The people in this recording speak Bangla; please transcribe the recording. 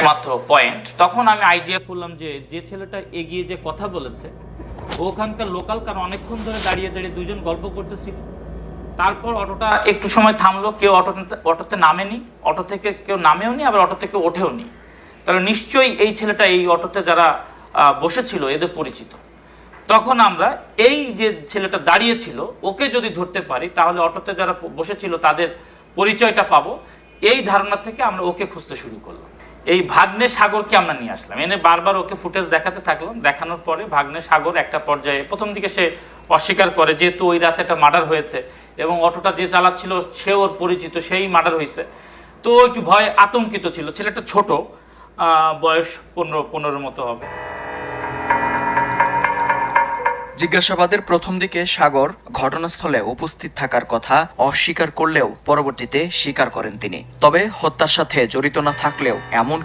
মাত্র পয়েন্ট, তখন আমি আইডিয়া করলাম যে ছেলেটা এগিয়ে যে কথা বলেছে ওখানকার লোকাল, কারণ অনেকক্ষণ ধরে দাঁড়িয়ে দাঁড়িয়ে দুজন গল্প করতেছিল। তারপর অটোটা একটু সময় থামলো, কেউ অটোতে নামেনি, অটো থেকে কেউ নামেও নি, আবার অটো থেকে ওঠেও নি। তাহলে নিশ্চয়ই এই ছেলেটা এই অটোতে যারা বসেছিল এদের পরিচিত। তখন আমরা এই যে ছেলেটা দাঁড়িয়েছিল ওকে যদি ধরতে পারি তাহলে অটোতে যারা বসেছিল তাদের পরিচয়টা পাবো, এই ধারণা থেকে আমরা ওকে খুঁজতে শুরু করলাম। এই ভাগ্নে সাগরকে আমরা নিয়ে আসলাম, এনে বারবার ওকে ফুটেজ দেখাতে থাকলাম। দেখানোর পরে ভাগ্নে সাগর একটা পর্যায়ে প্রথম দিকে সে অস্বীকার করে, যেহেতু ওই রাতে একটা মার্ডার হয়েছে এবং অটোটা যে চালাচ্ছিল সে ওর পরিচিত, সেই মার্ডার হয়েছে, তো একটু ভয় আতঙ্কিত ছিল। ছেলেটা ছোট, বয়স 15 মতো হবে। জিজ্ঞাসাবাদের প্রথম দিকে সাগর ঘটনাস্থলে উপস্থিত থাকার কথা অস্বীকার করলেও পরবর্তীতে স্বীকার করেন তিনি। তবে হত্যার সাথে জড়িত না থাকলেও এমন